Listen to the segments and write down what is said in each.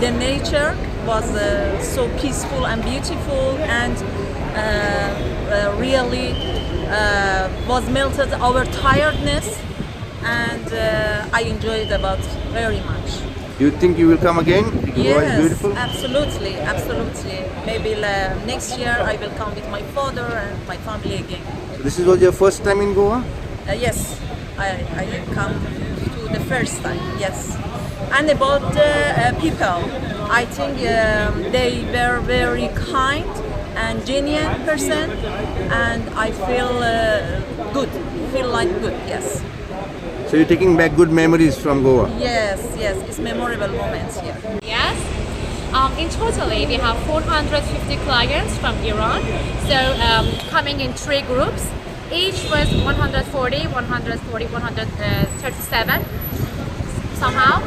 the nature was so peaceful and beautiful, and really was melted our tiredness, and I enjoyed about very much. Do you think you will come again? Goa is beautiful. Absolutely, absolutely. Maybe next year I will come with my father and my family again. So this was your first time in Goa? Yes, I come to the first time, yes. And about the people, I think they were very kind and genuine person, and I feel good, feel like good, yes. So you're taking back good memories from Goa? Yes, yes, it's memorable moments here. Yes. In totally, we have 450 clients from Iran. So coming in 3 groups, each was 140, 140, 137 somehow,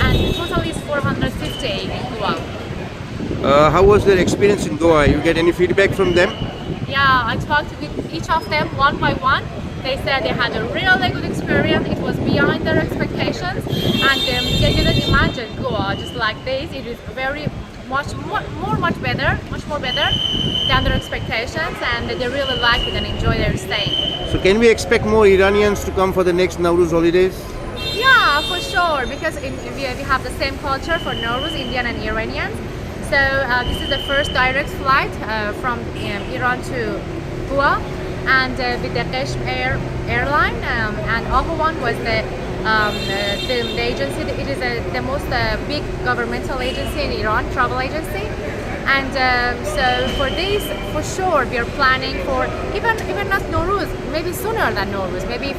and totally is 450 in Goa. How was their experience in Goa? You get any feedback from them? Yeah, I talked with each of them one by one. They said they had a really good experience. It was beyond their expectations, and they didn't imagine Goa just like this. It is very much more better than their expectations, and they really liked it and enjoyed their stay. So can we expect more Iranians to come for the next Nowruz holidays? Yeah, for sure, because we have the same culture for Nowruz, Indian and Iranians. So this is the first direct flight from Iran to Goa, and with the KHABAR airline, and Ahvan was the agency. It is the most big governmental agency in Iran, travel agency. And so for this, for sure, we are planning for even not Nowruz, maybe sooner than Nowruz, maybe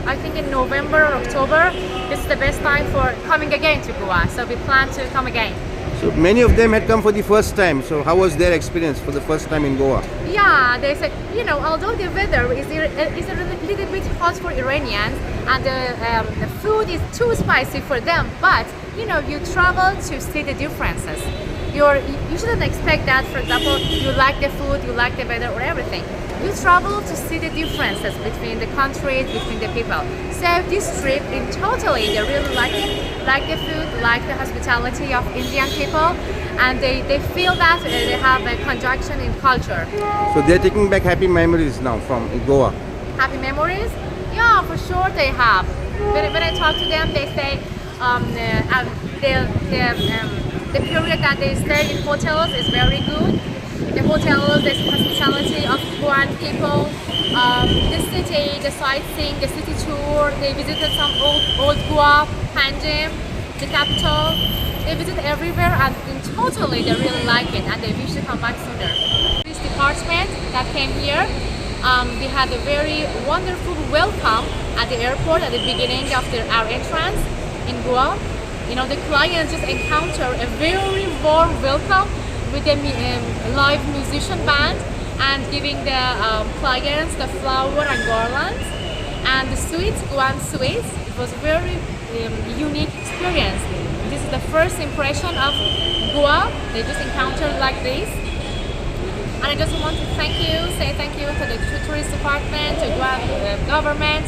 I think in November or October. This is the best time for coming again to Goa. So we plan to come again. So many of them had come for the first time. So how was their experience for the first time in Goa? Yeah, they said, although the weather is a little bit hot for Iranians, and the food is too spicy for them, but you travel to see the differences. You shouldn't expect that, for example, you like the food, you like the weather or everything. You travel to see the differences between the countries, between the people. So this trip, in totally, they really like it, like the food, like the hospitality of Indian people, and they feel that they have a conjunction in culture. So they're taking back happy memories now from Goa? Happy memories? Yeah, for sure they have. When I talk to them, they say the period that they stay in hotels is very good. The hotels, the hospitality of Goan people, the city, the sightseeing, the city tour. They visited some old Goa, Panjim, the capital. They visit everywhere, and totally they really like it, and they wish to come back sooner. This department that came here, we had a very wonderful welcome at the airport at the beginning of our entrance in Goa. The clients just encounter a very warm welcome with the live musician band, and giving the clients the flower and garlands and the sweets, Goan sweets. It was a very unique experience. This is the first impression of Goa. They just encountered like this. And I just want to say thank you to the tourist department, to Goa government,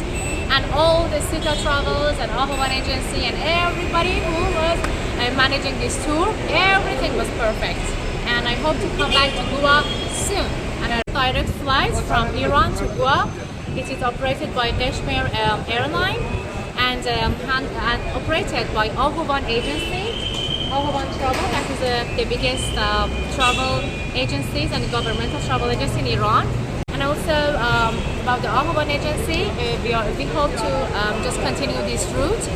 and all the Sita Travels and Ahvan agency and everybody who was managing this tour. Everything was perfect. And I hope to come back to Goa soon. And a direct flights from Iran to Goa. It is operated by KHABAR airline, and operated by Ahvan agency, Ahvan Travel. That is the biggest travel agencies and governmental travel agency in Iran. And also about the Ahvan agency, we hope to just continue this route,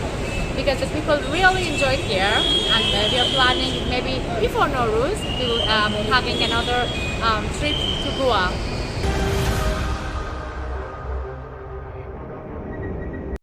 because the people really enjoyed here, and we are planning maybe before Nowruz, we will having another trip to Goa.